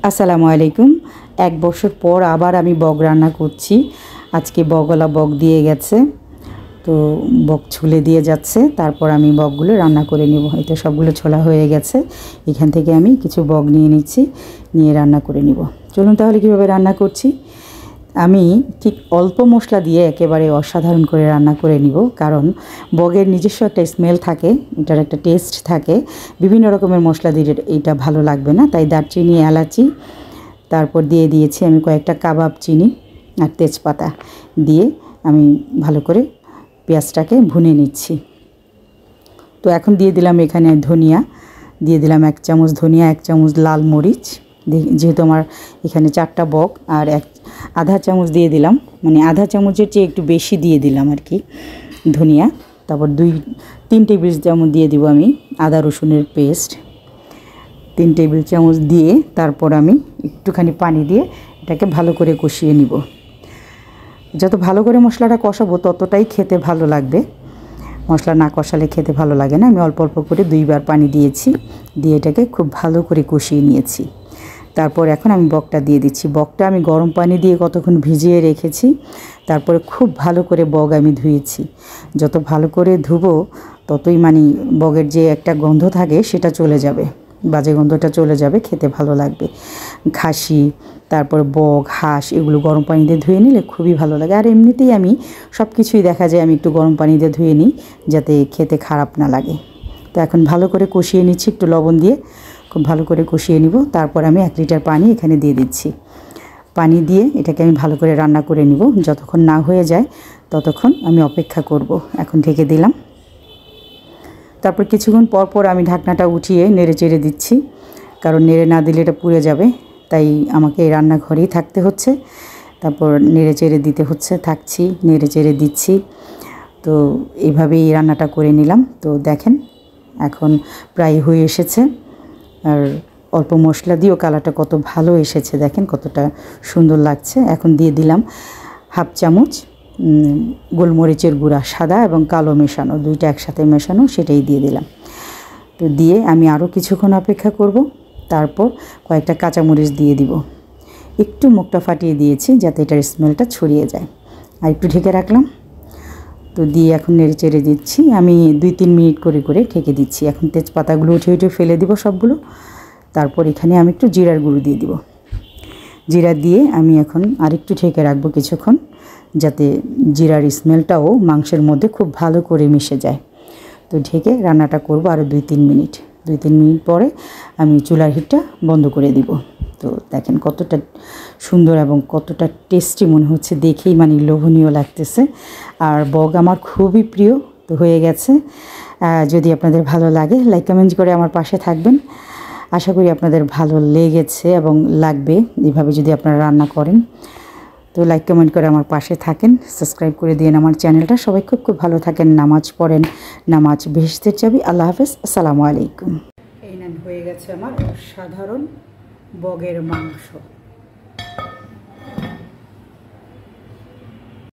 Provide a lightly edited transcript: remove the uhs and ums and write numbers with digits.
আসসালামু আলাইকুম। 1 বছর পর আবার আমি বগ রান্না করছি। আজকে বগলা বগ দিয়ে গেছে, তো বগ ছুলে দিয়ে যাচ্ছে। তারপর আমি বগগুলো রান্না করে নেব। এই তো সবগুলো ছোলা হয়ে গেছে। এখান থেকে আমি কিছু বগ নিয়ে নিচ্ছি, নিয়ে রান্না করে নিব। চলুন তাহলে কীভাবে রান্না করছি। আমি ঠিক অল্প মশলা দিয়ে একেবারে অসাধারণ করে রান্না করে নিব, কারণ বগের নিজস্ব একটা স্মেল থাকে, এটার একটা টেস্ট থাকে। বিভিন্ন রকমের মশলা দিয়ে এটা ভালো লাগবে না, তাই দারচিনি, এলাচি, তারপর দিয়ে দিয়েছি আমি কয়েকটা কাবাব চিনি আর তেজপাতা দিয়ে আমি ভালো করে পেঁয়াজটাকে ভুনে নিচ্ছি। তো এখন দিয়ে দিলাম এখানে ধনিয়া, দিয়ে দিলাম 1 চামচ ধনিয়া, 1 চামচ লাল মরিচ, যেহেতু আমার এখানে 4টা বগ, আর আধা চামচ দিয়ে দিলাম, মানে আধা চামচের চেয়ে একটু বেশি দিয়ে দিলাম আর কি ধনিয়া। তারপর 2-3 টেবিল চামচ দিয়ে দিব আমি আদা রসুনের পেস্ট, 3 টেবিল চামচ দিয়ে তারপর আমি একটুখানি পানি দিয়ে এটাকে ভালো করে কষিয়ে নিব। যত ভালো করে মশলাটা কষাবো ততটাই খেতে ভালো লাগবে। মশলা না কষালে খেতে ভালো লাগে না। আমি অল্প অল্প করে 2বার পানি দিয়েছি, দিয়ে এটাকে খুব ভালো করে কষিয়ে নিয়েছি। তারপর এখন আমি বগটা দিয়ে দিচ্ছি। বগটা আমি গরম পানি দিয়ে কতক্ষণ ভিজিয়ে রেখেছি, তারপরে খুব ভালো করে বগ আমি ধুয়েছি। যত ভালো করে ধুবো ততই মানে বগের যে একটা গন্ধ থাকে সেটা চলে যাবে, বাজে গন্ধটা চলে যাবে, খেতে ভালো লাগবে। খাসি, তারপর বগ, হাঁস এগুলো গরম পানি দিয়ে ধুয়ে নিলে খুবই ভালো লাগে। আর এমনিতেই আমি সব কিছুই দেখা যায় আমি একটু গরম পানি দিয়ে ধুয়ে নিই, যাতে খেতে খারাপ না লাগে। তো এখন ভালো করে কষিয়ে নিচ্ছি, একটু লবণ দিয়ে খুব ভালো করে কষিয়ে নিব। তারপর আমি 1 লিটার পানি এখানে দিয়ে দিচ্ছি। পানি দিয়ে এটাকে আমি ভালো করে রান্না করে নিব। যতক্ষণ না হয়ে যায় ততক্ষণ আমি অপেক্ষা করব। এখন ঢেকে দিলাম। তারপর কিছুক্ষণ পর পর আমি ঢাকনাটা উঠিয়ে নেড়ে চেড়ে দিচ্ছি, কারণ নেড়ে না দিলে এটা পুড়ে যাবে, তাই আমাকে এই রান্নাঘরেই থাকতে হচ্ছে। তারপর নেড়ে চেড়ে দিতে হচ্ছে, থাকছি, নেড়ে চেড়ে দিচ্ছি। তো এইভাবেই রান্নাটা করে নিলাম। তো দেখেন এখন প্রায় হয়ে এসেছে, আর অল্প মশলা দিয়েও কালারটা কত ভালো এসেছে, দেখেন কতটা সুন্দর লাগছে। এখন দিয়ে দিলাম 1/2 চামচ গোলমরিচের গুঁড়া, সাদা এবং কালো মেশানো, 2টা একসাথে মেশানো, সেটাই দিয়ে দিলাম। তো দিয়ে আমি আরও কিছুক্ষণ অপেক্ষা করব। তারপর কয়েকটা কাঁচামরিচ দিয়ে দিব। একটু মুখটা ফাটিয়ে দিয়েছি যাতে এটার স্মেলটা ছড়িয়ে যায়, আর একটু ঢেকে রাখলাম। তো দিয়ে এখন নেড়ে চেড়ে দিচ্ছি। আমি 2-3 মিনিট করে করে ঢেকে দিচ্ছি। এখন তেজপাতাগুলো উঠে উঠে ফেলে দিব সবগুলো। তারপর এখানে আমি একটু জিরার গুঁড়ো দিয়ে দিব। জিরা দিয়ে আমি এখন আরেকটু ঢেকে রাখবো কিছুক্ষণ, যাতে জিরার স্মেলটাও মাংসের মধ্যে খুব ভালো করে মিশে যায়। তো ঢেকে রান্নাটা করব আরও 2-3 মিনিট। 2-3 মিনিট পরে আমি চুলার হিটটা বন্ধ করে দিব। তো দেখেন কতটা সুন্দর এবং কতটা টেস্টি মনে হচ্ছে, দেখেই মানে লোভনীয় লাগতেছে। আর বগ আমার খুবই প্রিয়। তো হয়ে গেছে। যদি আপনাদের ভালো লাগে লাইক কমেন্ট করে আমার পাশে থাকবেন। আশা করি আপনাদের ভালো লেগেছে এবং লাগবে এভাবে যদি আপনারা রান্না করেন। তো লাইক কমেন্ট করে আমার পাশে থাকেন, সাবস্ক্রাইব করে দিন আমার চ্যানেলটা। সবাই খুব খুব ভালো থাকেন, নামাজ পড়েন, নামাজ বেহেশতের চাবি। আল্লাহ হাফেজ, আসসালামু আলাইকুম। এই নান হয়ে গেছে আমার সাধারণ বগের মাংস।